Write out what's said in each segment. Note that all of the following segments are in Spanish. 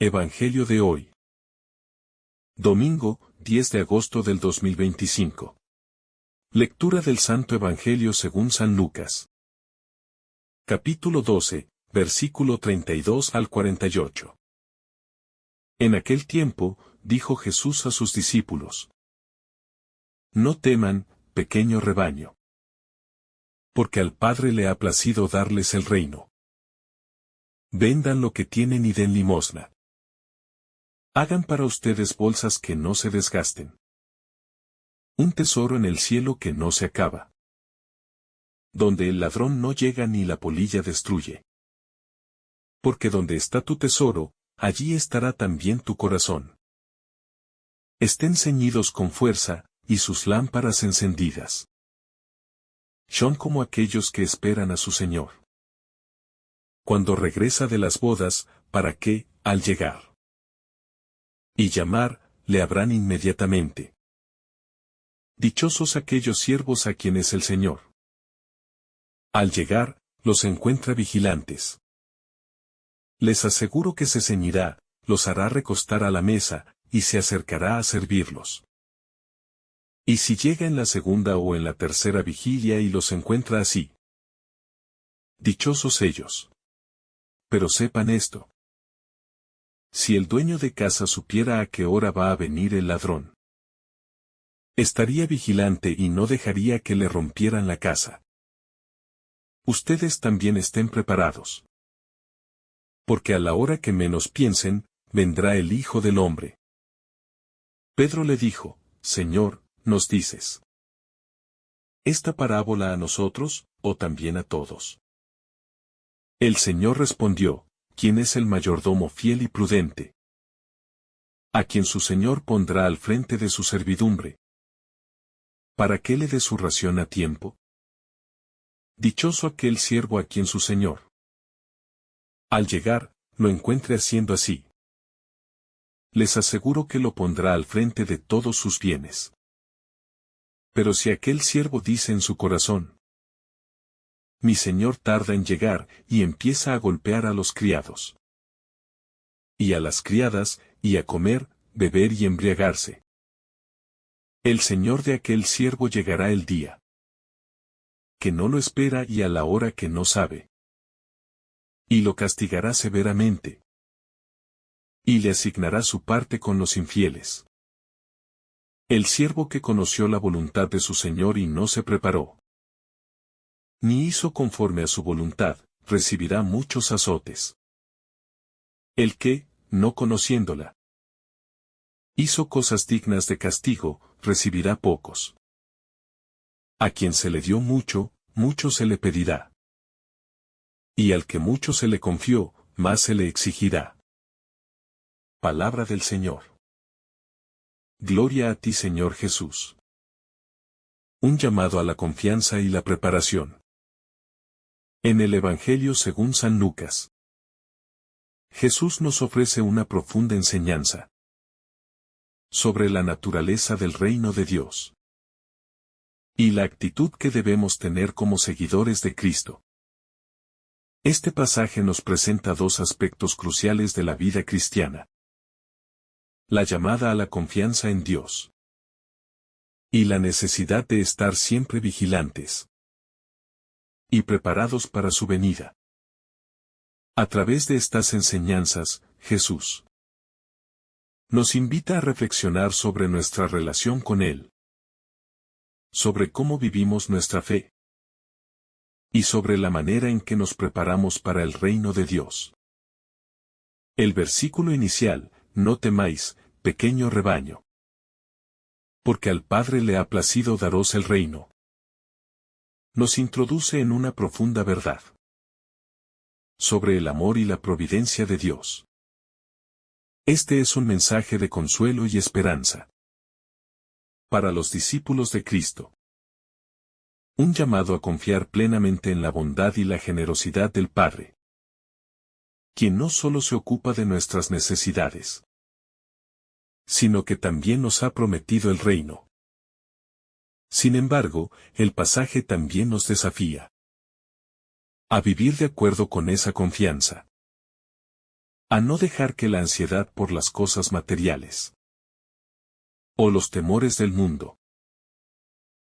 Evangelio de hoy. Domingo, 10 de agosto del 2025. Lectura del Santo Evangelio según San Lucas. Capítulo 12, versículo 32 al 48. En aquel tiempo, dijo Jesús a sus discípulos: No teman, pequeño rebaño. Porque al Padre le ha placido darles el reino. Vendan lo que tienen y den limosna. Hagan para ustedes bolsas que no se desgasten. Un tesoro en el cielo que no se acaba. Donde el ladrón no llega ni la polilla destruye. Porque donde está tu tesoro, allí estará también tu corazón. Estén ceñidos con fuerza, y sus lámparas encendidas. Son como aquellos que esperan a su Señor. Cuando regresa de las bodas, para que, al llegar y llamar, le abran inmediatamente. Dichosos aquellos siervos a quienes el Señor, al llegar, los encuentra vigilantes. Les aseguro que se ceñirá, los hará recostar a la mesa, y se acercará a servirlos. Y si llega en la segunda o en la tercera vigilia y los encuentra así, dichosos ellos. Pero sepan esto: si el dueño de casa supiera a qué hora va a venir el ladrón, estaría vigilante y no dejaría que le rompieran la casa. Ustedes también estén preparados. Porque a la hora que menos piensen, vendrá el Hijo del Hombre. Pedro le dijo: Señor, ¿nos dices esta parábola a nosotros, o también a todos? El Señor respondió: ¿Quién es el mayordomo fiel y prudente, a quien su Señor pondrá al frente de su servidumbre, para que le dé su ración a tiempo? Dichoso aquel siervo a quien su Señor, al llegar, lo encuentre haciendo así. Les aseguro que lo pondrá al frente de todos sus bienes. Pero si aquel siervo dice en su corazón: Mi Señor tarda en llegar, y empieza a golpear a los criados, y a las criadas, y a comer, beber y embriagarse, el Señor de aquel siervo llegará el día que no lo espera y a la hora que no sabe, y lo castigará severamente, y le asignará su parte con los infieles. El siervo que conoció la voluntad de su Señor y no se preparó, ni hizo conforme a su voluntad, recibirá muchos azotes. El que, no conociéndola, hizo cosas dignas de castigo, recibirá pocos. A quien se le dio mucho, mucho se le pedirá. Y al que mucho se le confió, más se le exigirá. Palabra del Señor. Gloria a ti, Señor Jesús. Un llamado a la confianza y la preparación. En el Evangelio según San Lucas, Jesús nos ofrece una profunda enseñanza sobre la naturaleza del reino de Dios y la actitud que debemos tener como seguidores de Cristo. Este pasaje nos presenta dos aspectos cruciales de la vida cristiana: la llamada a la confianza en Dios y la necesidad de estar siempre vigilantes y preparados para su venida. A través de estas enseñanzas, Jesús nos invita a reflexionar sobre nuestra relación con Él, sobre cómo vivimos nuestra fe, y sobre la manera en que nos preparamos para el reino de Dios. El versículo inicial: No temáis, pequeño rebaño, porque al Padre le ha placido daros el reino, nos introduce en una profunda verdad sobre el amor y la providencia de Dios. Este es un mensaje de consuelo y esperanza para los discípulos de Cristo. Un llamado a confiar plenamente en la bondad y la generosidad del Padre, quien no solo se ocupa de nuestras necesidades, sino que también nos ha prometido el reino. Sin embargo, el pasaje también nos desafía a vivir de acuerdo con esa confianza. A no dejar que la ansiedad por las cosas materiales o los temores del mundo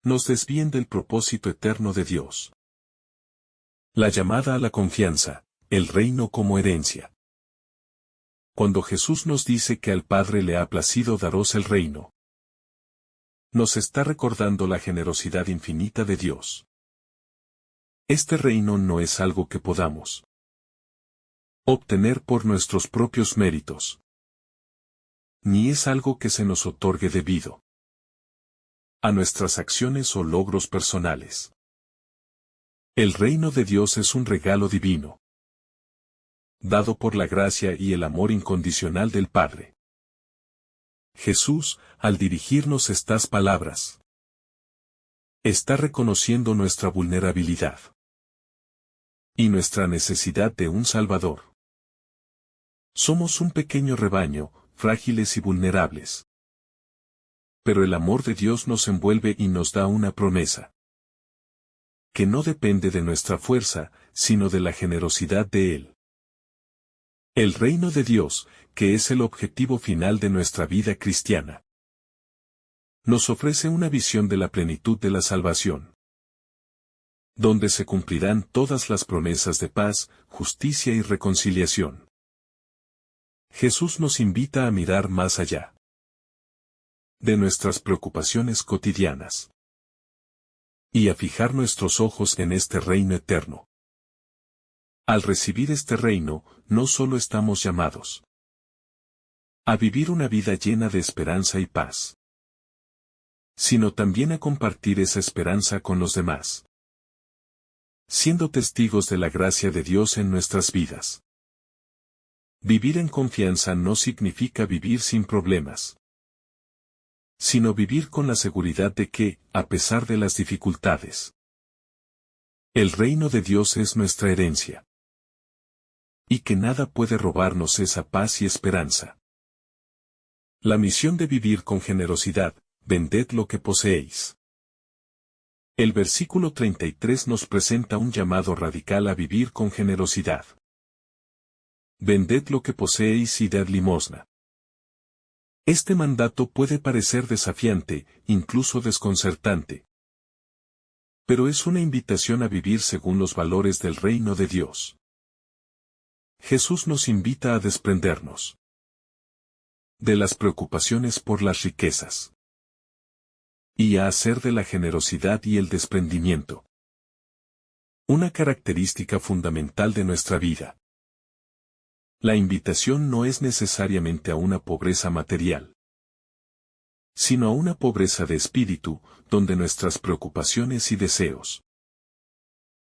nos desvíen del propósito eterno de Dios. La llamada a la confianza, el reino como herencia. Cuando Jesús nos dice que al Padre le ha placido daros el reino, nos está recordando la generosidad infinita de Dios. Este reino no es algo que podamos obtener por nuestros propios méritos, ni es algo que se nos otorgue debido a nuestras acciones o logros personales. El reino de Dios es un regalo divino, dado por la gracia y el amor incondicional del Padre. Jesús, al dirigirnos estas palabras, está reconociendo nuestra vulnerabilidad y nuestra necesidad de un Salvador. Somos un pequeño rebaño, frágiles y vulnerables. Pero el amor de Dios nos envuelve y nos da una promesa, que no depende de nuestra fuerza, sino de la generosidad de Él. El reino de Dios, que es el objetivo final de nuestra vida cristiana, nos ofrece una visión de la plenitud de la salvación, donde se cumplirán todas las promesas de paz, justicia y reconciliación. Jesús nos invita a mirar más allá de nuestras preocupaciones cotidianas y a fijar nuestros ojos en este reino eterno. Al recibir este reino, no solo estamos llamados a vivir una vida llena de esperanza y paz, sino también a compartir esa esperanza con los demás, siendo testigos de la gracia de Dios en nuestras vidas. Vivir en confianza no significa vivir sin problemas, sino vivir con la seguridad de que, a pesar de las dificultades, el reino de Dios es nuestra herencia, y que nada puede robarnos esa paz y esperanza. La misión de vivir con generosidad, vended lo que poseéis. El versículo 33 nos presenta un llamado radical a vivir con generosidad. Vended lo que poseéis y dad limosna. Este mandato puede parecer desafiante, incluso desconcertante. Pero es una invitación a vivir según los valores del reino de Dios. Jesús nos invita a desprendernos de las preocupaciones por las riquezas y a hacer de la generosidad y el desprendimiento una característica fundamental de nuestra vida. La invitación no es necesariamente a una pobreza material, sino a una pobreza de espíritu, donde nuestras preocupaciones y deseos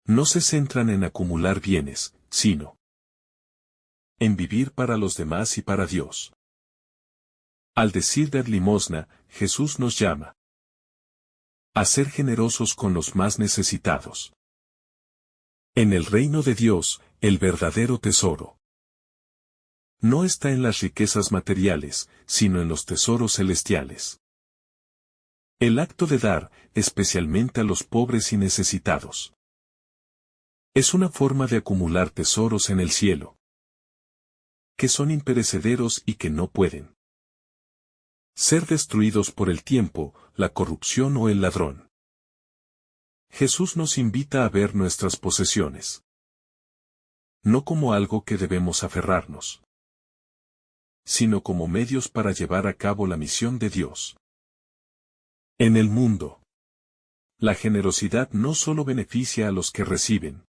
no se centran en acumular bienes, sino en vivir para los demás y para Dios. Al decir dar limosna, Jesús nos llama a ser generosos con los más necesitados. En el reino de Dios, el verdadero tesoro no está en las riquezas materiales, sino en los tesoros celestiales. El acto de dar, especialmente a los pobres y necesitados, es una forma de acumular tesoros en el cielo, que son imperecederos y que no pueden ser destruidos por el tiempo, la corrupción o el ladrón. Jesús nos invita a ver nuestras posesiones no como algo que debemos aferrarnos, sino como medios para llevar a cabo la misión de Dios. En el mundo, la generosidad no solo beneficia a los que reciben,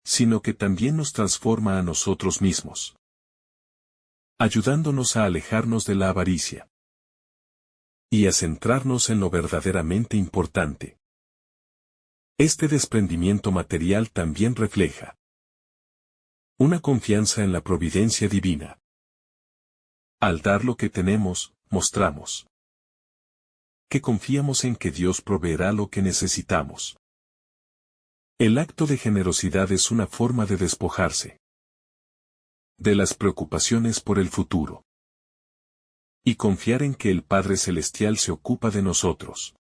sino que también nos transforma a nosotros mismos, ayudándonos a alejarnos de la avaricia y a centrarnos en lo verdaderamente importante. Este desprendimiento material también refleja una confianza en la providencia divina. Al dar lo que tenemos, mostramos que confiamos en que Dios proveerá lo que necesitamos. El acto de generosidad es una forma de despojarse de las preocupaciones por el futuro y confiar en que el Padre Celestial se ocupa de nosotros.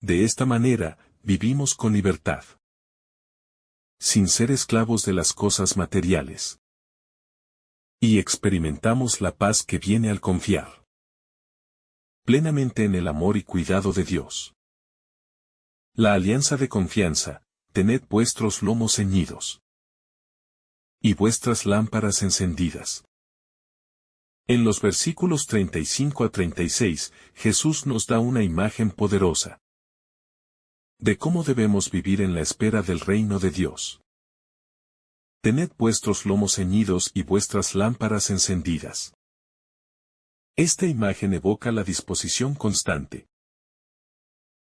De esta manera, vivimos con libertad, sin ser esclavos de las cosas materiales. Y experimentamos la paz que viene al confiar plenamente en el amor y cuidado de Dios. La alianza de confianza: tened vuestros lomos ceñidos y vuestras lámparas encendidas. En los versículos 35 a 36, Jesús nos da una imagen poderosa de cómo debemos vivir en la espera del reino de Dios. Tened vuestros lomos ceñidos y vuestras lámparas encendidas. Esta imagen evoca la disposición constante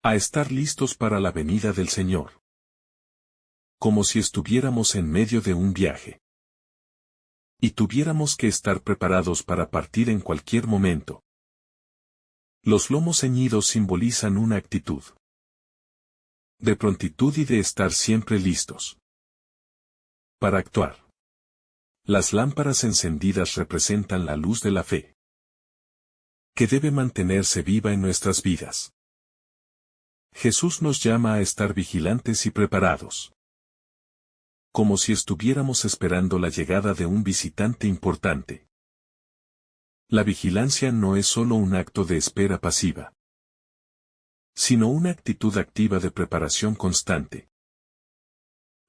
a estar listos para la venida del Señor, como si estuviéramos en medio de un viaje y tuviéramos que estar preparados para partir en cualquier momento. Los lomos ceñidos simbolizan una actitud de prontitud y de estar siempre listos para actuar. Las lámparas encendidas representan la luz de la fe, que debe mantenerse viva en nuestras vidas. Jesús nos llama a estar vigilantes y preparados, como si estuviéramos esperando la llegada de un visitante importante. La vigilancia no es solo un acto de espera pasiva, sino una actitud activa de preparación constante.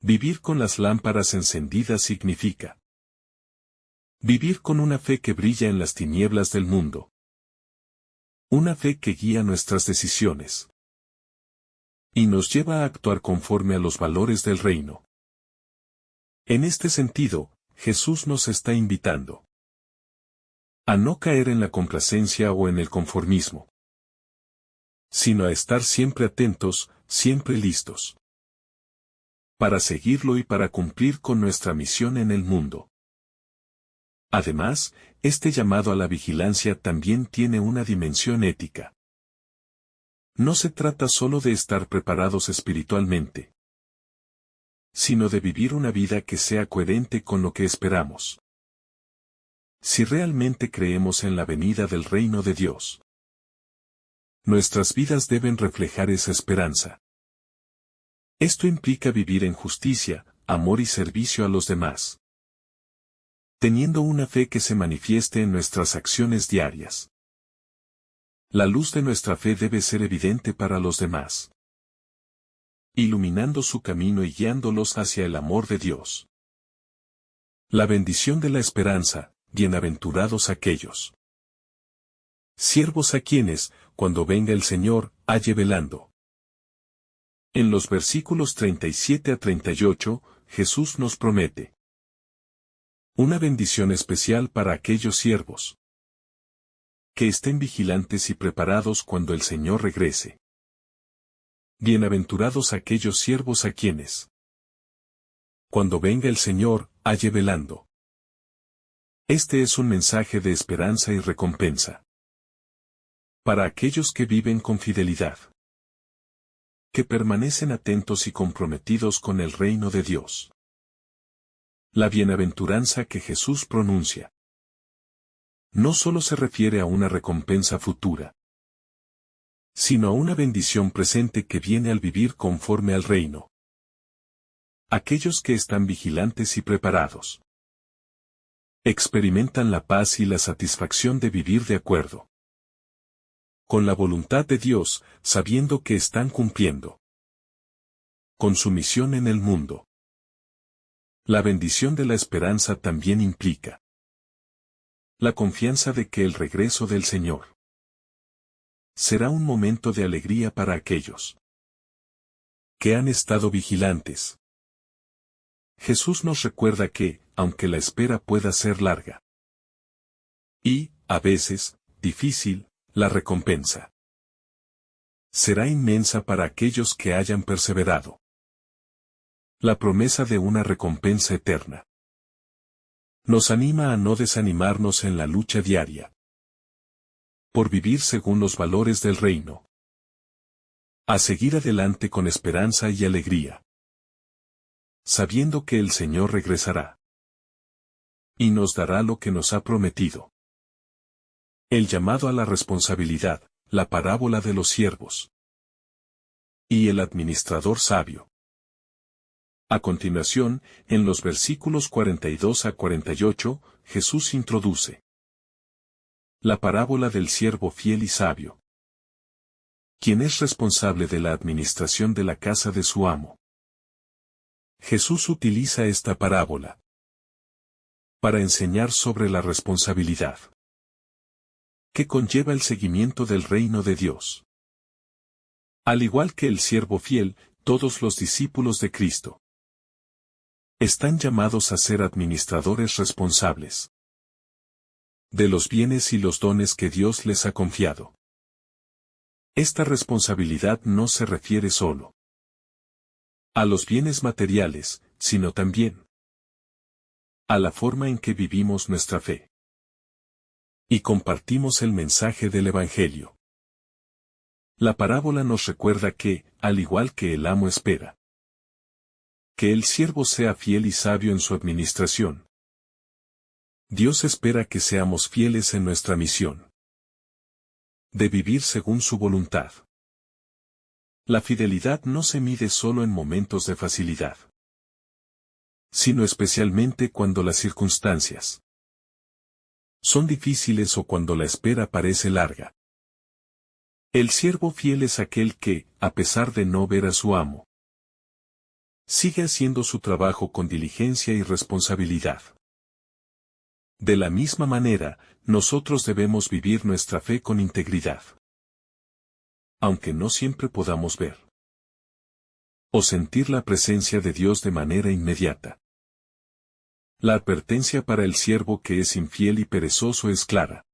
Vivir con las lámparas encendidas significa vivir con una fe que brilla en las tinieblas del mundo. Una fe que guía nuestras decisiones y nos lleva a actuar conforme a los valores del reino. En este sentido, Jesús nos está invitando a no caer en la complacencia o en el conformismo, sino a estar siempre atentos, siempre listos para seguirlo y para cumplir con nuestra misión en el mundo. Además, este llamado a la vigilancia también tiene una dimensión ética. No se trata solo de estar preparados espiritualmente, sino de vivir una vida que sea coherente con lo que esperamos. Si realmente creemos en la venida del reino de Dios, nuestras vidas deben reflejar esa esperanza. Esto implica vivir en justicia, amor y servicio a los demás, teniendo una fe que se manifieste en nuestras acciones diarias. La luz de nuestra fe debe ser evidente para los demás, iluminando su camino y guiándolos hacia el amor de Dios. La bendición de la esperanza: bienaventurados aquellos siervos a quienes, cuando venga el Señor, halle velando. En los versículos 37 a 38, Jesús nos promete una bendición especial para aquellos siervos que estén vigilantes y preparados cuando el Señor regrese. Bienaventurados aquellos siervos a quienes, cuando venga el Señor, halle velando. Este es un mensaje de esperanza y recompensa para aquellos que viven con fidelidad, que permanecen atentos y comprometidos con el reino de Dios. La bienaventuranza que Jesús pronuncia no solo se refiere a una recompensa futura, sino a una bendición presente que viene al vivir conforme al reino. Aquellos que están vigilantes y preparados experimentan la paz y la satisfacción de vivir de acuerdo con la voluntad de Dios, sabiendo que están cumpliendo con su misión en el mundo. La bendición de la esperanza también implica la confianza de que el regreso del Señor será un momento de alegría para aquellos que han estado vigilantes. Jesús nos recuerda que, aunque la espera pueda ser larga y, a veces, difícil, la recompensa será inmensa para aquellos que hayan perseverado. La promesa de una recompensa eterna nos anima a no desanimarnos en la lucha diaria por vivir según los valores del reino, a seguir adelante con esperanza y alegría, sabiendo que el Señor regresará y nos dará lo que nos ha prometido. El llamado a la responsabilidad, la parábola de los siervos y el administrador sabio. A continuación, en los versículos 42 a 48, Jesús introduce la parábola del siervo fiel y sabio, quien es responsable de la administración de la casa de su amo. Jesús utiliza esta parábola para enseñar sobre la responsabilidad que conlleva el seguimiento del reino de Dios. Al igual que el siervo fiel, todos los discípulos de Cristo están llamados a ser administradores responsables de los bienes y los dones que Dios les ha confiado. Esta responsabilidad no se refiere solo a los bienes materiales, sino también a la forma en que vivimos nuestra fe y compartimos el mensaje del Evangelio. La parábola nos recuerda que, al igual que el amo espera que el siervo sea fiel y sabio en su administración, Dios espera que seamos fieles en nuestra misión de vivir según su voluntad. La fidelidad no se mide solo en momentos de facilidad, sino especialmente cuando las circunstancias son difíciles o cuando la espera parece larga. El siervo fiel es aquel que, a pesar de no ver a su amo, sigue haciendo su trabajo con diligencia y responsabilidad. De la misma manera, nosotros debemos vivir nuestra fe con integridad, aunque no siempre podamos ver o sentir la presencia de Dios de manera inmediata. La advertencia para el siervo que es infiel y perezoso es clara.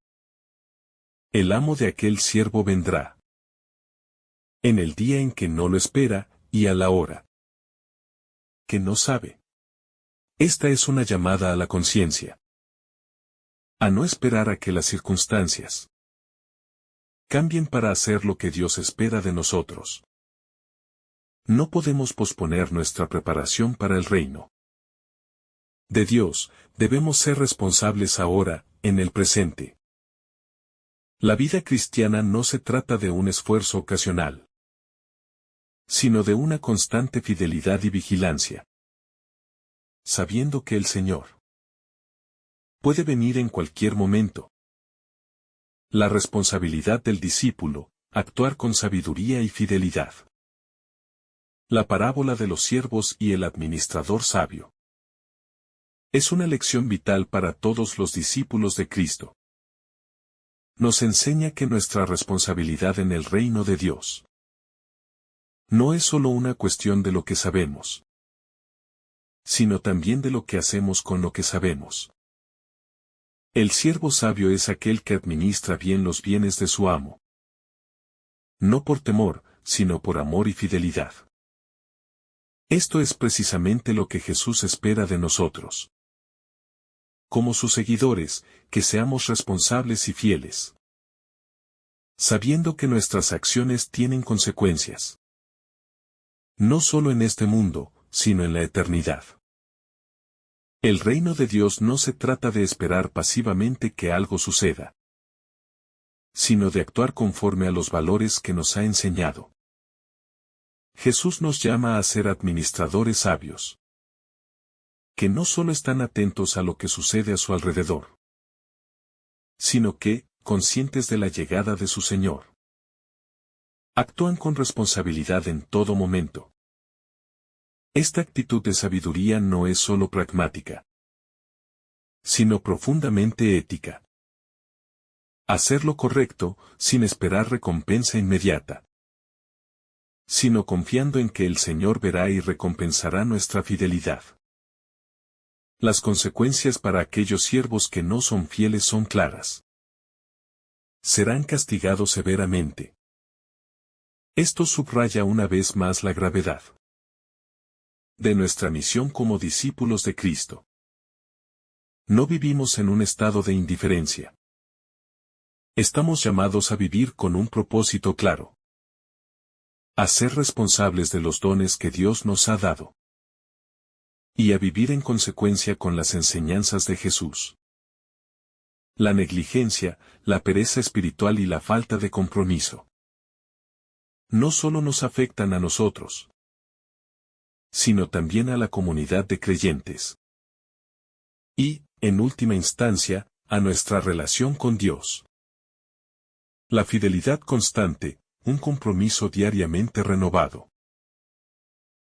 El amo de aquel siervo vendrá en el día en que no lo espera, y a la hora que no sabe. Esta es una llamada a la conciencia, a no esperar a que las circunstancias cambien para hacer lo que Dios espera de nosotros. No podemos posponer nuestra preparación para el reino de Dios, debemos ser responsables ahora, en el presente. La vida cristiana no se trata de un esfuerzo ocasional, sino de una constante fidelidad y vigilancia, sabiendo que el Señor puede venir en cualquier momento. La responsabilidad del discípulo, actuar con sabiduría y fidelidad. La parábola de los siervos y el administrador sabio es una lección vital para todos los discípulos de Cristo. Nos enseña que nuestra responsabilidad en el reino de Dios no es solo una cuestión de lo que sabemos, sino también de lo que hacemos con lo que sabemos. El siervo sabio es aquel que administra bien los bienes de su amo, no por temor, sino por amor y fidelidad. Esto es precisamente lo que Jesús espera de nosotros. Como sus seguidores, que seamos responsables y fieles, sabiendo que nuestras acciones tienen consecuencias, no solo en este mundo, sino en la eternidad. El reino de Dios no se trata de esperar pasivamente que algo suceda, sino de actuar conforme a los valores que nos ha enseñado. Jesús nos llama a ser administradores sabios, que no solo están atentos a lo que sucede a su alrededor, sino que, conscientes de la llegada de su Señor, actúan con responsabilidad en todo momento. Esta actitud de sabiduría no es solo pragmática, sino profundamente ética. Hacer lo correcto, sin esperar recompensa inmediata, sino confiando en que el Señor verá y recompensará nuestra fidelidad. Las consecuencias para aquellos siervos que no son fieles son claras. Serán castigados severamente. Esto subraya una vez más la gravedad de nuestra misión como discípulos de Cristo. No vivimos en un estado de indiferencia. Estamos llamados a vivir con un propósito claro. A ser responsables de los dones que Dios nos ha dado. Y a vivir en consecuencia con las enseñanzas de Jesús. La negligencia, la pereza espiritual y la falta de compromiso no solo nos afectan a nosotros, sino también a la comunidad de creyentes. Y, en última instancia, a nuestra relación con Dios. La fidelidad constante, un compromiso diariamente renovado.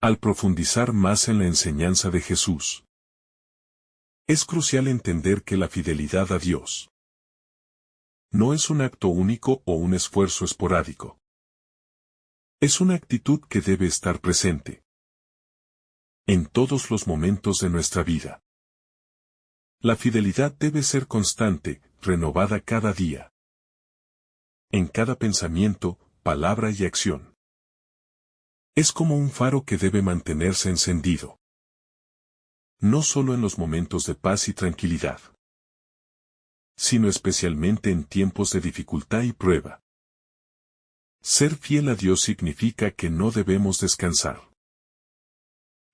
Al profundizar más en la enseñanza de Jesús, es crucial entender que la fidelidad a Dios no es un acto único o un esfuerzo esporádico. Es una actitud que debe estar presente en todos los momentos de nuestra vida. La fidelidad debe ser constante, renovada cada día. En cada pensamiento, palabra y acción. Es como un faro que debe mantenerse encendido. No solo en los momentos de paz y tranquilidad, sino especialmente en tiempos de dificultad y prueba. Ser fiel a Dios significa que no debemos descansar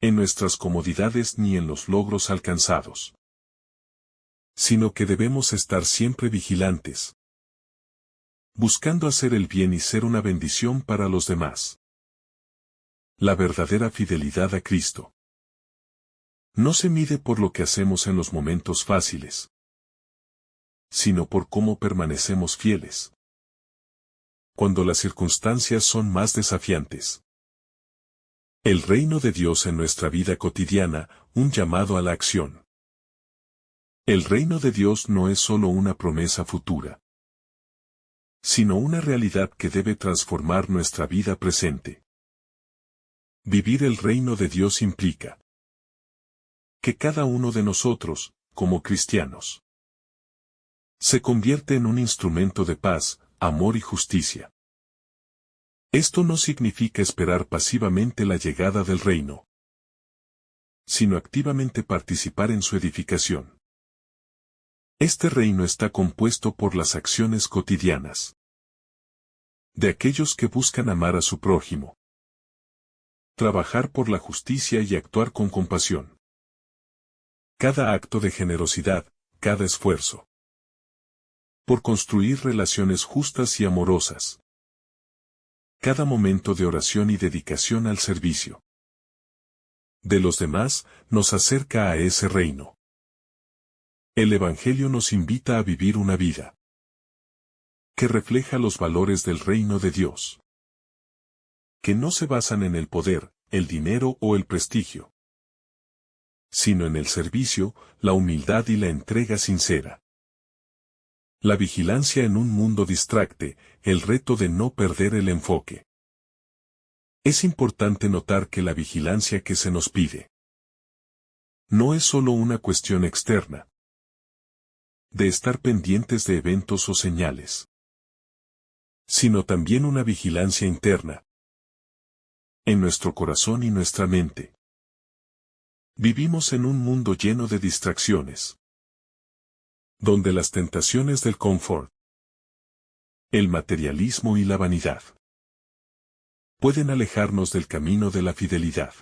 en nuestras comodidades ni en los logros alcanzados, sino que debemos estar siempre vigilantes, buscando hacer el bien y ser una bendición para los demás. La verdadera fidelidad a Cristo no se mide por lo que hacemos en los momentos fáciles, sino por cómo permanecemos fieles cuando las circunstancias son más desafiantes. El reino de Dios en nuestra vida cotidiana, un llamado a la acción. El reino de Dios no es solo una promesa futura, sino una realidad que debe transformar nuestra vida presente. Vivir el reino de Dios implica que cada uno de nosotros, como cristianos, se convierte en un instrumento de paz, amor y justicia. Esto no significa esperar pasivamente la llegada del reino, sino activamente participar en su edificación. Este reino está compuesto por las acciones cotidianas de aquellos que buscan amar a su prójimo, trabajar por la justicia y actuar con compasión. Cada acto de generosidad, cada esfuerzo por construir relaciones justas y amorosas. Cada momento de oración y dedicación al servicio de los demás nos acerca a ese reino. El Evangelio nos invita a vivir una vida que refleja los valores del reino de Dios, que no se basan en el poder, el dinero o el prestigio, sino en el servicio, la humildad y la entrega sincera. La vigilancia en un mundo distracte, el reto de no perder el enfoque. Es importante notar que la vigilancia que se nos pide no es solo una cuestión externa, de estar pendientes de eventos o señales, sino también una vigilancia interna, en nuestro corazón y nuestra mente. Vivimos en un mundo lleno de distracciones, donde las tentaciones del confort, el materialismo y la vanidad pueden alejarnos del camino de la fidelidad.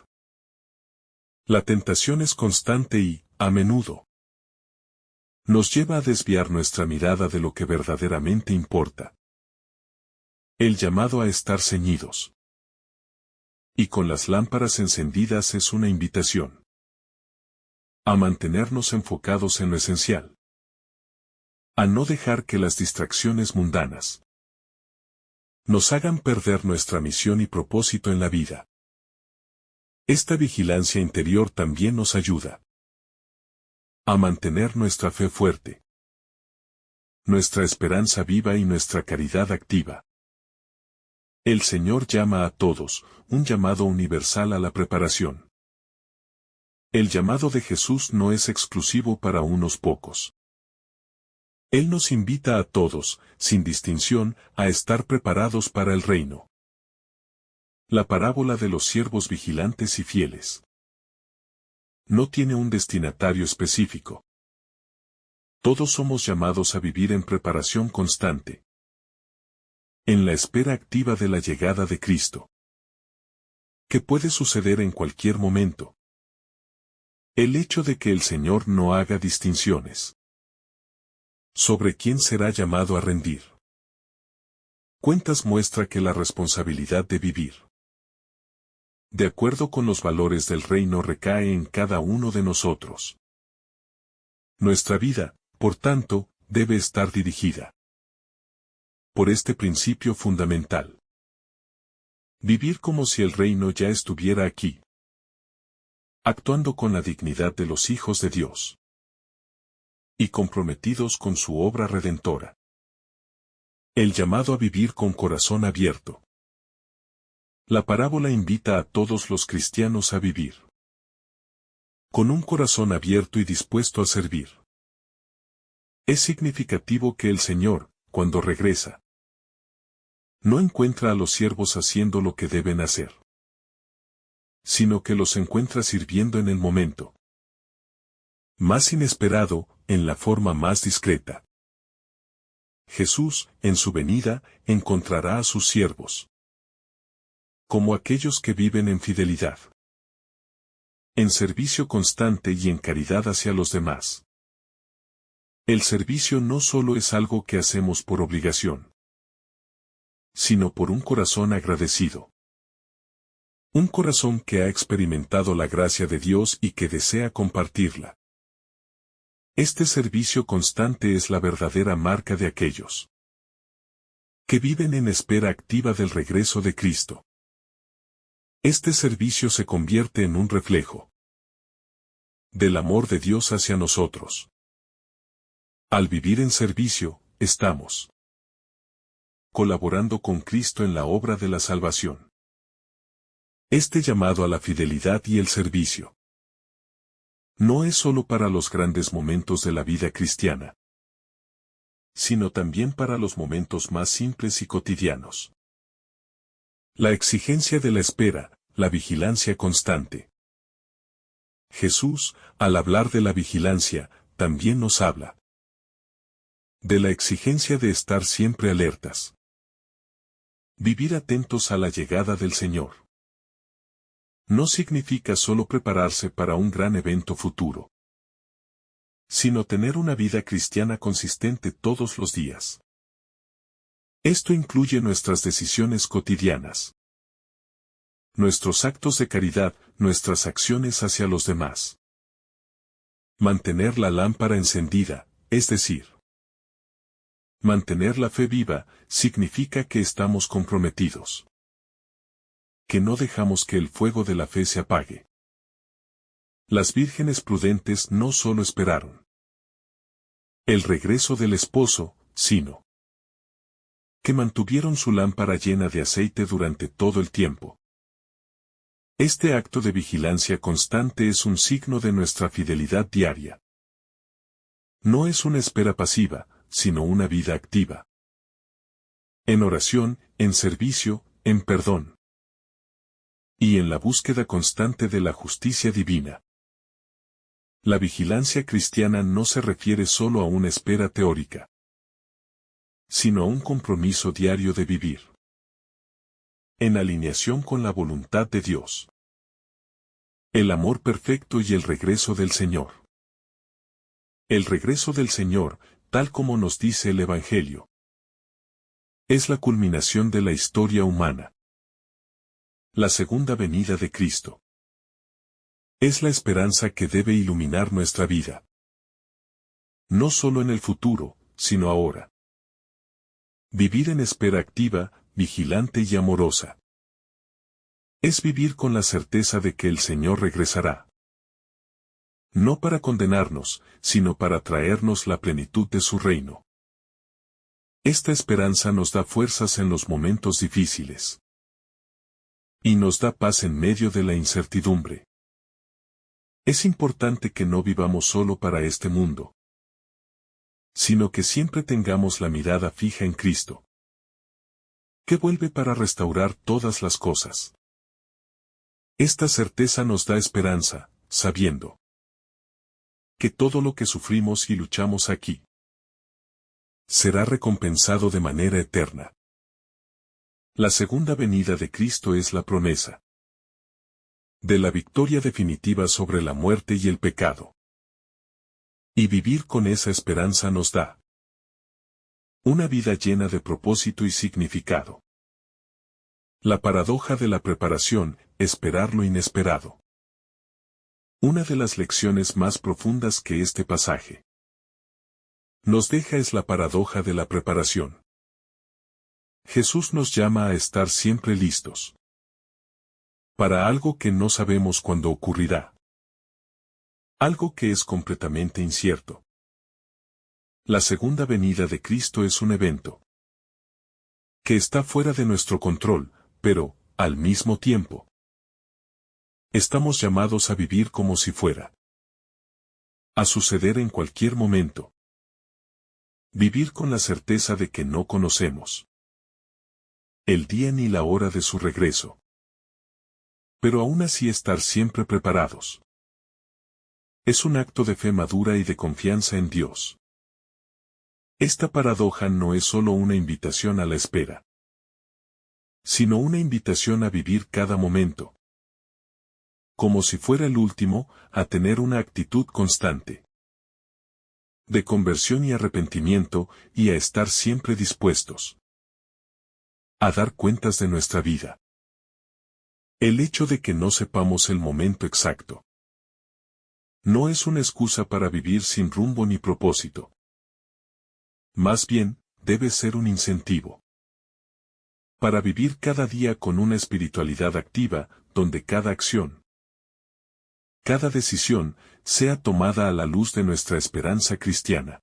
La tentación es constante y, a menudo, nos lleva a desviar nuestra mirada de lo que verdaderamente importa. El llamado a estar ceñidos y con las lámparas encendidas es una invitación a mantenernos enfocados en lo esencial, a no dejar que las distracciones mundanas nos hagan perder nuestra misión y propósito en la vida. Esta vigilancia interior también nos ayuda a mantener nuestra fe fuerte, nuestra esperanza viva y nuestra caridad activa. El Señor llama a todos, un llamado universal a la preparación. El llamado de Jesús no es exclusivo para unos pocos. Él nos invita a todos, sin distinción, a estar preparados para el reino. La parábola de los siervos vigilantes y fieles no tiene un destinatario específico. Todos somos llamados a vivir en preparación constante, en la espera activa de la llegada de Cristo, que puede suceder en cualquier momento. El hecho de que el Señor no haga distinciones sobre quién será llamado a rendir cuentas muestra que la responsabilidad de vivir de acuerdo con los valores del reino, recae en cada uno de nosotros. Nuestra vida, por tanto, debe estar dirigida por este principio fundamental. Vivir como si el reino ya estuviera aquí, actuando con la dignidad de los hijos de Dios y comprometidos con su obra redentora. El llamado a vivir con corazón abierto. La parábola invita a todos los cristianos a vivir con un corazón abierto y dispuesto a servir. Es significativo que el Señor, cuando regresa, no encuentra a los siervos haciendo lo que deben hacer, sino que los encuentra sirviendo en el momento más inesperado, en la forma más discreta. Jesús, en su venida, encontrará a sus siervos como aquellos que viven en fidelidad, en servicio constante y en caridad hacia los demás. El servicio no solo es algo que hacemos por obligación, sino por un corazón agradecido. Un corazón que ha experimentado la gracia de Dios y que desea compartirla. Este servicio constante es la verdadera marca de aquellos que viven en espera activa del regreso de Cristo. Este servicio se convierte en un reflejo del amor de Dios hacia nosotros. Al vivir en servicio, estamos colaborando con Cristo en la obra de la salvación. Este llamado a la fidelidad y el servicio no es solo para los grandes momentos de la vida cristiana, sino también para los momentos más simples y cotidianos. La exigencia de la espera, la vigilancia constante. Jesús, al hablar de la vigilancia, también nos habla de la exigencia de estar siempre alertas. Vivir atentos a la llegada del Señor. No significa solo prepararse para un gran evento futuro, sino tener una vida cristiana consistente todos los días. Esto incluye nuestras decisiones cotidianas, nuestros actos de caridad, nuestras acciones hacia los demás. Mantener la lámpara encendida, es decir, mantener la fe viva, significa que estamos comprometidos, que no dejamos que el fuego de la fe se apague. Las vírgenes prudentes no solo esperaron el regreso del esposo, sino que mantuvieron su lámpara llena de aceite durante todo el tiempo. Este acto de vigilancia constante es un signo de nuestra fidelidad diaria. No es una espera pasiva, sino una vida activa. En oración, en servicio, en perdón. Y en la búsqueda constante de la justicia divina. La vigilancia cristiana no se refiere solo a una espera teórica, sino a un compromiso diario de vivir en alineación con la voluntad de Dios. El amor perfecto y el regreso del Señor. El regreso del Señor, tal como nos dice el Evangelio, es la culminación de la historia humana. La segunda venida de Cristo es la esperanza que debe iluminar nuestra vida. No solo en el futuro, sino ahora. Vivir en espera activa, vigilante y amorosa. Es vivir con la certeza de que el Señor regresará. No para condenarnos, sino para traernos la plenitud de su reino. Esta esperanza nos da fuerzas en los momentos difíciles. Y nos da paz en medio de la incertidumbre. Es importante que no vivamos solo para este mundo, sino que siempre tengamos la mirada fija en Cristo, que vuelve para restaurar todas las cosas. Esta certeza nos da esperanza, sabiendo que todo lo que sufrimos y luchamos aquí será recompensado de manera eterna. La segunda venida de Cristo es la promesa de la victoria definitiva sobre la muerte y el pecado. Y vivir con esa esperanza nos da una vida llena de propósito y significado. La paradoja de la preparación, esperar lo inesperado. Una de las lecciones más profundas que este pasaje nos deja es la paradoja de la preparación. Jesús nos llama a estar siempre listos para algo que no sabemos cuándo ocurrirá. Algo que es completamente incierto. La segunda venida de Cristo es un evento que está fuera de nuestro control, pero, al mismo tiempo, estamos llamados a vivir como si fuera a suceder en cualquier momento. Vivir con la certeza de que no conocemos el día ni la hora de su regreso. Pero aún así estar siempre preparados. Es un acto de fe madura y de confianza en Dios. Esta paradoja no es solo una invitación a la espera, sino una invitación a vivir cada momento como si fuera el último, a tener una actitud constante de conversión y arrepentimiento, y a estar siempre dispuestos a dar cuentas de nuestra vida. El hecho de que no sepamos el momento exacto no es una excusa para vivir sin rumbo ni propósito. Más bien, debe ser un incentivo para vivir cada día con una espiritualidad activa, donde cada acción, cada decisión, sea tomada a la luz de nuestra esperanza cristiana.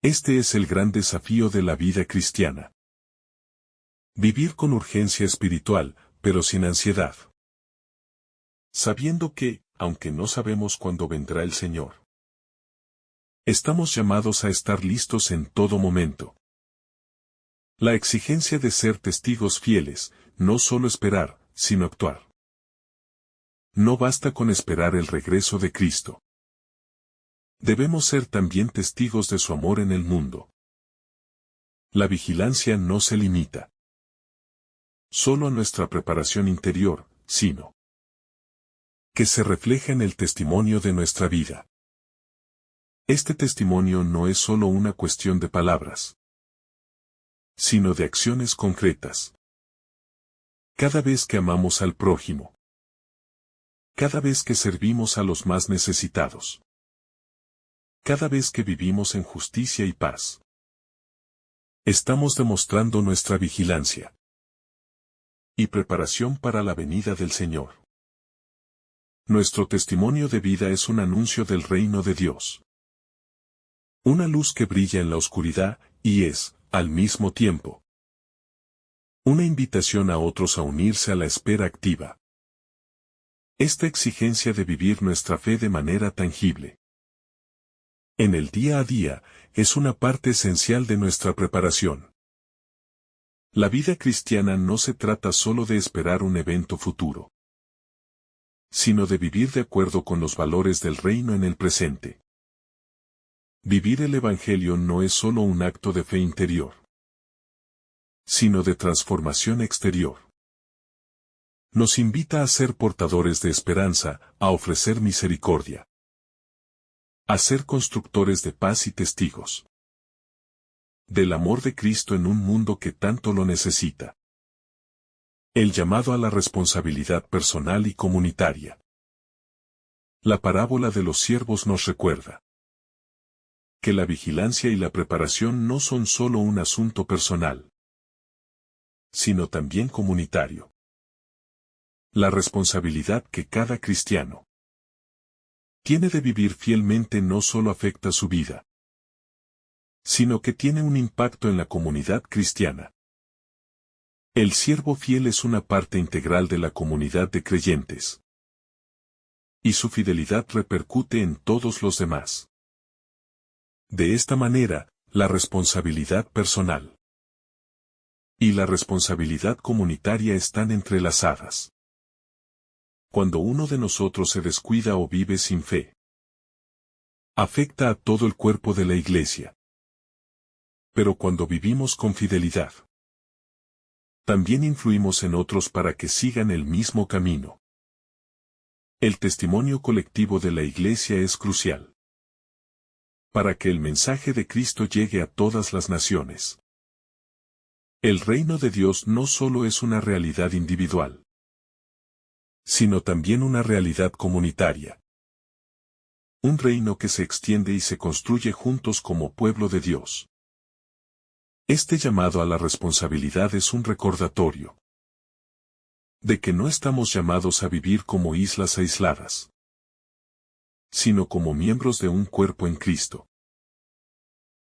Este es el gran desafío de la vida cristiana. Vivir con urgencia espiritual, pero sin ansiedad. Sabiendo que, aunque no sabemos cuándo vendrá el Señor, estamos llamados a estar listos en todo momento. La exigencia de ser testigos fieles, no solo esperar, sino actuar. No basta con esperar el regreso de Cristo. Debemos ser también testigos de su amor en el mundo. La vigilancia no se limita solo a nuestra preparación interior, sino que se refleja en el testimonio de nuestra vida. Este testimonio no es solo una cuestión de palabras, sino de acciones concretas. Cada vez que amamos al prójimo, cada vez que servimos a los más necesitados, cada vez que vivimos en justicia y paz, estamos demostrando nuestra vigilancia y preparación para la venida del Señor. Nuestro testimonio de vida es un anuncio del reino de Dios. Una luz que brilla en la oscuridad, y es, al mismo tiempo, una invitación a otros a unirse a la espera activa. Esta exigencia de vivir nuestra fe de manera tangible en el día a día, es una parte esencial de nuestra preparación. La vida cristiana no se trata solo de esperar un evento futuro, sino de vivir de acuerdo con los valores del reino en el presente. Vivir el Evangelio no es solo un acto de fe interior, sino de transformación exterior. Nos invita a ser portadores de esperanza, a ofrecer misericordia, a ser constructores de paz y testigos del amor de Cristo en un mundo que tanto lo necesita. El llamado a la responsabilidad personal y comunitaria. La parábola de los siervos nos recuerda que la vigilancia y la preparación no son solo un asunto personal, sino también comunitario. La responsabilidad que cada cristiano tiene de vivir fielmente no solo afecta su vida, sino que tiene un impacto en la comunidad cristiana. El siervo fiel es una parte integral de la comunidad de creyentes, y su fidelidad repercute en todos los demás. De esta manera, la responsabilidad personal y la responsabilidad comunitaria están entrelazadas. Cuando uno de nosotros se descuida o vive sin fe, afecta a todo el cuerpo de la iglesia. Pero cuando vivimos con fidelidad, también influimos en otros para que sigan el mismo camino. El testimonio colectivo de la iglesia es crucial para que el mensaje de Cristo llegue a todas las naciones. El reino de Dios no solo es una realidad individual, sino también una realidad comunitaria. Un reino que se extiende y se construye juntos como pueblo de Dios. Este llamado a la responsabilidad es un recordatorio de que no estamos llamados a vivir como islas aisladas, sino como miembros de un cuerpo en Cristo.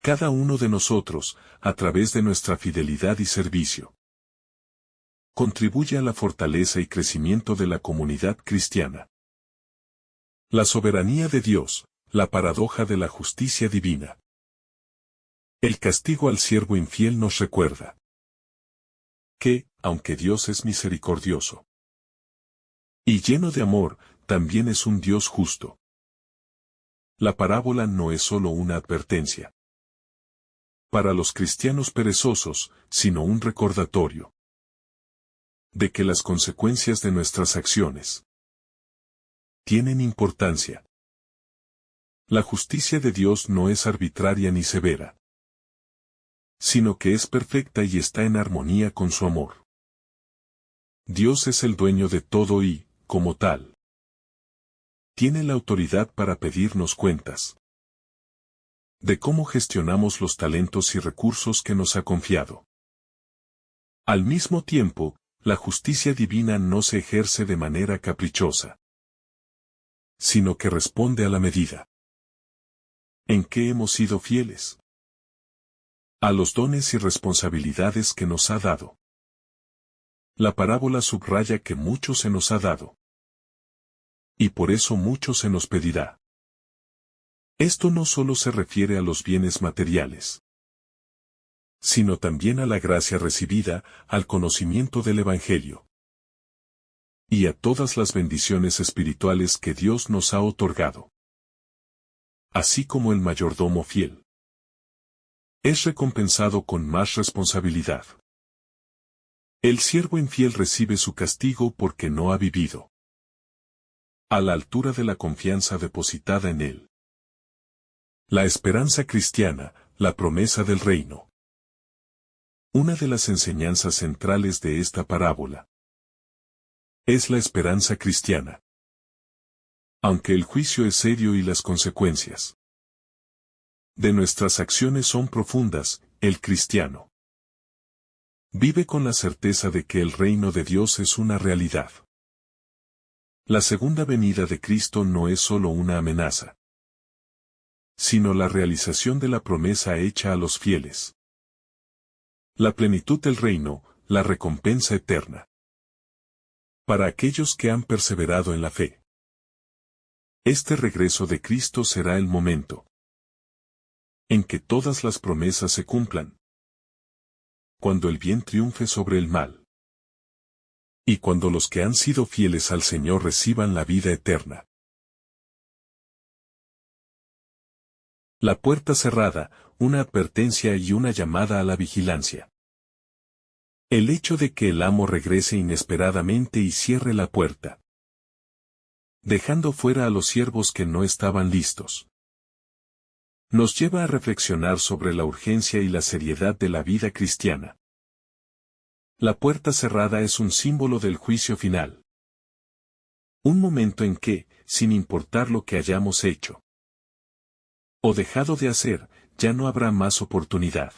Cada uno de nosotros, a través de nuestra fidelidad y servicio, contribuye a la fortaleza y crecimiento de la comunidad cristiana. La soberanía de Dios, la paradoja de la justicia divina. El castigo al siervo infiel nos recuerda que, aunque Dios es misericordioso y lleno de amor, también es un Dios justo. La parábola no es solo una advertencia para los cristianos perezosos, sino un recordatorio de que las consecuencias de nuestras acciones tienen importancia. La justicia de Dios no es arbitraria ni severa, sino que es perfecta y está en armonía con su amor. Dios es el dueño de todo y, como tal, tiene la autoridad para pedirnos cuentas de cómo gestionamos los talentos y recursos que nos ha confiado. Al mismo tiempo, la justicia divina no se ejerce de manera caprichosa, sino que responde a la medida en que hemos sido fieles a los dones y responsabilidades que nos ha dado. La parábola subraya que mucho se nos ha dado, y por eso mucho se nos pedirá. Esto no solo se refiere a los bienes materiales, sino también a la gracia recibida, al conocimiento del Evangelio, y a todas las bendiciones espirituales que Dios nos ha otorgado. Así como el mayordomo fiel es recompensado con más responsabilidad, el siervo infiel recibe su castigo porque no ha vivido a la altura de la confianza depositada en él. La esperanza cristiana, la promesa del reino. Una de las enseñanzas centrales de esta parábola es la esperanza cristiana. Aunque el juicio es serio y las consecuencias de nuestras acciones son profundas, el cristiano vive con la certeza de que el reino de Dios es una realidad. La segunda venida de Cristo no es solo una amenaza, sino la realización de la promesa hecha a los fieles. La plenitud del reino, la recompensa eterna. Para aquellos que han perseverado en la fe. Este regreso de Cristo será el momento en que todas las promesas se cumplan. Cuando el bien triunfe sobre el mal. Y cuando los que han sido fieles al Señor reciban la vida eterna. La puerta cerrada, una advertencia y una llamada a la vigilancia. El hecho de que el amo regrese inesperadamente y cierre la puerta, dejando fuera a los siervos que no estaban listos, nos lleva a reflexionar sobre la urgencia y la seriedad de la vida cristiana. La puerta cerrada es un símbolo del juicio final. Un momento en que, sin importar lo que hayamos hecho o dejado de hacer, ya no habrá más oportunidad.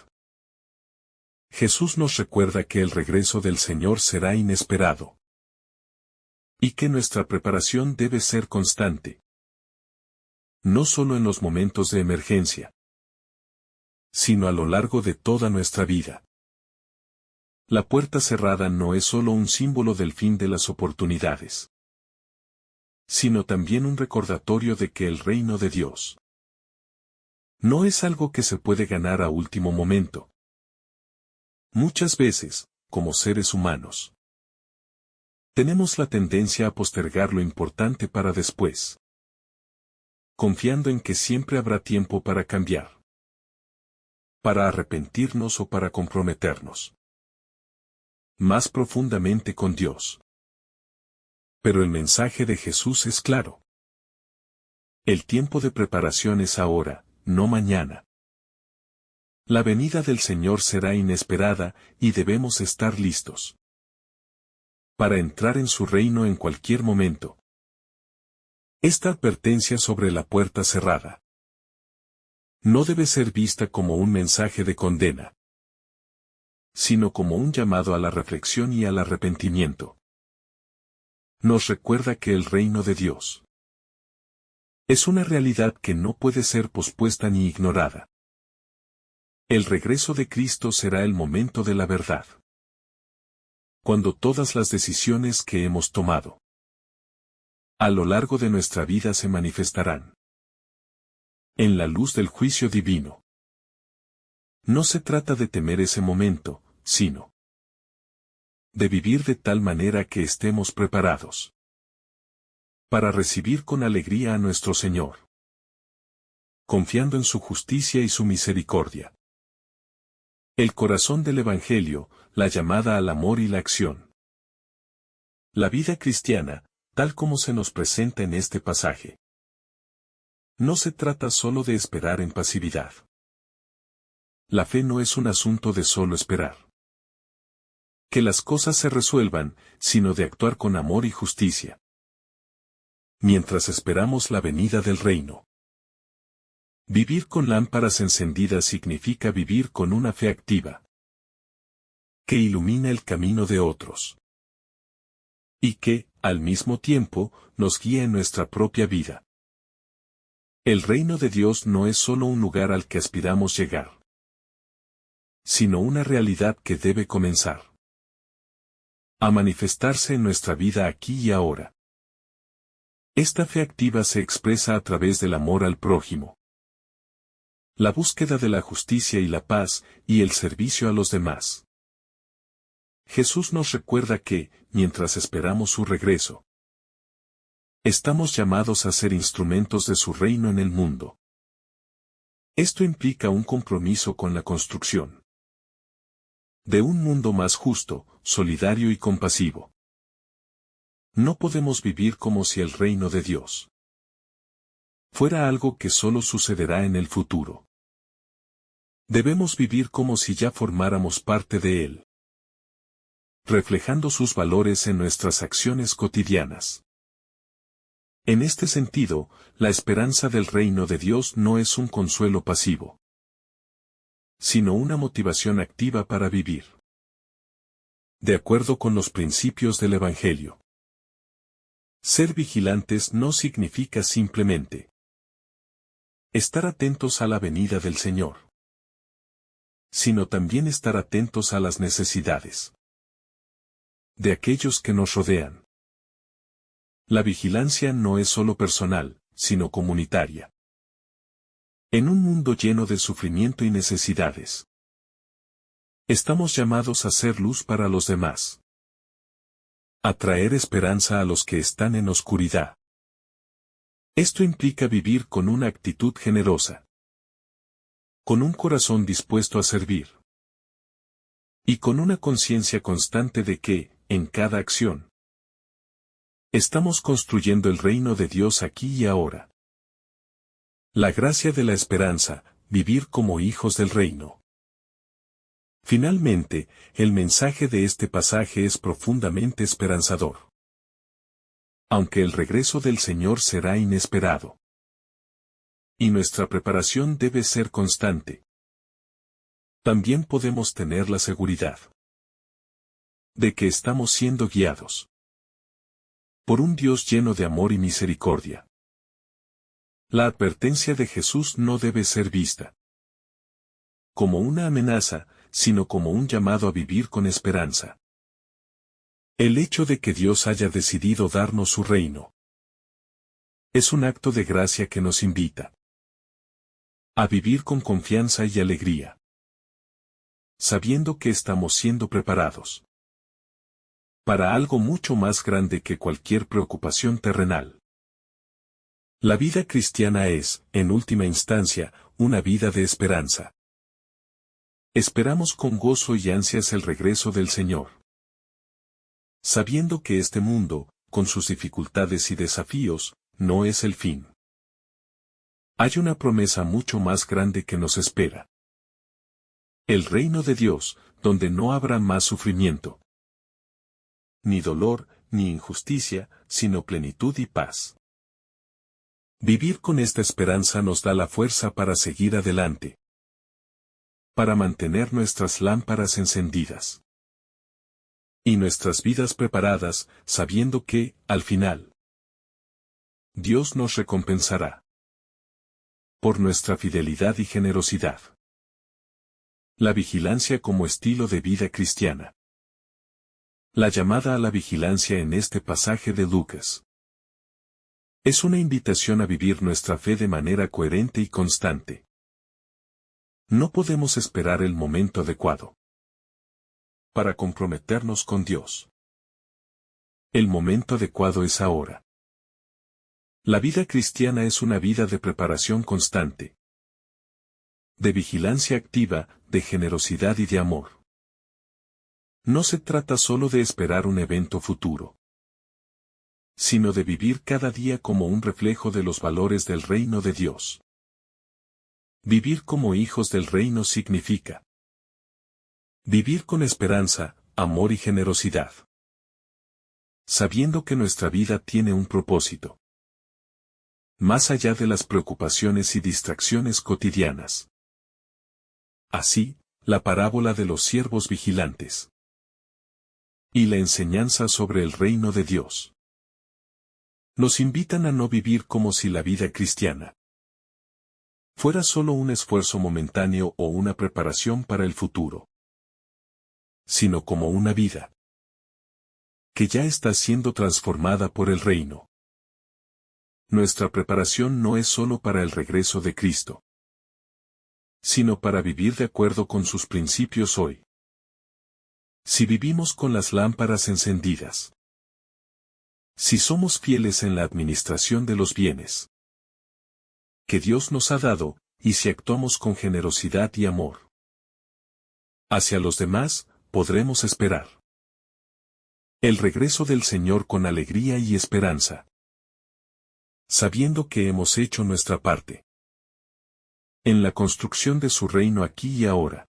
Jesús nos recuerda que el regreso del Señor será inesperado y que nuestra preparación debe ser constante. No solo en los momentos de emergencia, sino a lo largo de toda nuestra vida. La puerta cerrada no es solo un símbolo del fin de las oportunidades, sino también un recordatorio de que el reino de Dios no es algo que se puede ganar a último momento. Muchas veces, como seres humanos, tenemos la tendencia a postergar lo importante para después, confiando en que siempre habrá tiempo para cambiar, para arrepentirnos o para comprometernos más profundamente con Dios. Pero el mensaje de Jesús es claro. El tiempo de preparación es ahora, no mañana. La venida del Señor será inesperada, y debemos estar listos para entrar en su reino en cualquier momento. Esta advertencia sobre la puerta cerrada no debe ser vista como un mensaje de condena, sino como un llamado a la reflexión y al arrepentimiento. Nos recuerda que el reino de Dios es una realidad que no puede ser pospuesta ni ignorada. El regreso de Cristo será el momento de la verdad, cuando todas las decisiones que hemos tomado a lo largo de nuestra vida se manifestarán en la luz del juicio divino. No se trata de temer ese momento, sino de vivir de tal manera que estemos preparados para recibir con alegría a nuestro Señor, confiando en su justicia y su misericordia. El corazón del Evangelio, la llamada al amor y la acción. La vida cristiana, tal como se nos presenta en este pasaje, no se trata solo de esperar en pasividad. La fe no es un asunto de solo esperar que las cosas se resuelvan, sino de actuar con amor y justicia mientras esperamos la venida del reino. Vivir con lámparas encendidas significa vivir con una fe activa que ilumina el camino de otros y que, al mismo tiempo, nos guía en nuestra propia vida. El reino de Dios no es solo un lugar al que aspiramos llegar, sino una realidad que debe comenzar a manifestarse en nuestra vida aquí y ahora. Esta fe activa se expresa a través del amor al prójimo, la búsqueda de la justicia y la paz, y el servicio a los demás. Jesús nos recuerda que, mientras esperamos su regreso, estamos llamados a ser instrumentos de su reino en el mundo. Esto implica un compromiso con la construcción de un mundo más justo, solidario y compasivo. No podemos vivir como si el reino de Dios fuera algo que solo sucederá en el futuro. Debemos vivir como si ya formáramos parte de él, reflejando sus valores en nuestras acciones cotidianas. En este sentido, la esperanza del reino de Dios no es un consuelo pasivo, sino una motivación activa para vivir de acuerdo con los principios del Evangelio. Ser vigilantes no significa simplemente estar atentos a la venida del Señor, sino también estar atentos a las necesidades de aquellos que nos rodean. La vigilancia no es solo personal, sino comunitaria. En un mundo lleno de sufrimiento y necesidades, estamos llamados a ser luz para los demás, a traer esperanza a los que están en oscuridad. Esto implica vivir con una actitud generosa, con un corazón dispuesto a servir, y con una conciencia constante de que, en cada acción, estamos construyendo el reino de Dios aquí y ahora. La gracia de la esperanza, vivir como hijos del reino. Finalmente, el mensaje de este pasaje es profundamente esperanzador. Aunque el regreso del Señor será inesperado, y nuestra preparación debe ser constante, también podemos tener la seguridad de que estamos siendo guiados por un Dios lleno de amor y misericordia. La advertencia de Jesús no debe ser vista como una amenaza, sino como un llamado a vivir con esperanza. El hecho de que Dios haya decidido darnos su reino es un acto de gracia que nos invita a vivir con confianza y alegría, sabiendo que estamos siendo preparados para algo mucho más grande que cualquier preocupación terrenal. La vida cristiana es, en última instancia, una vida de esperanza. Esperamos con gozo y ansias el regreso del Señor, sabiendo que este mundo, con sus dificultades y desafíos, no es el fin. Hay una promesa mucho más grande que nos espera. El reino de Dios, donde no habrá más sufrimiento, ni dolor, ni injusticia, sino plenitud y paz. Vivir con esta esperanza nos da la fuerza para seguir adelante, para mantener nuestras lámparas encendidas y nuestras vidas preparadas, sabiendo que, al final, Dios nos recompensará por nuestra fidelidad y generosidad. La vigilancia como estilo de vida cristiana. La llamada a la vigilancia en este pasaje de Lucas es una invitación a vivir nuestra fe de manera coherente y constante. No podemos esperar el momento adecuado para comprometernos con Dios. El momento adecuado es ahora. La vida cristiana es una vida de preparación constante, de vigilancia activa, de generosidad y de amor. No se trata solo de esperar un evento futuro, sino de vivir cada día como un reflejo de los valores del reino de Dios. Vivir como hijos del reino significa vivir con esperanza, amor y generosidad, sabiendo que nuestra vida tiene un propósito, más allá de las preocupaciones y distracciones cotidianas. Así, la parábola de los siervos vigilantes y la enseñanza sobre el reino de Dios nos invitan a no vivir como si la vida cristiana fuera solo un esfuerzo momentáneo o una preparación para el futuro, sino como una vida que ya está siendo transformada por el reino. Nuestra preparación no es solo para el regreso de Cristo, sino para vivir de acuerdo con sus principios hoy. Si vivimos con las lámparas encendidas, si somos fieles en la administración de los bienes que Dios nos ha dado, y si actuamos con generosidad y amor hacia los demás, podremos esperar el regreso del Señor con alegría y esperanza, sabiendo que hemos hecho nuestra parte en la construcción de su reino aquí y ahora.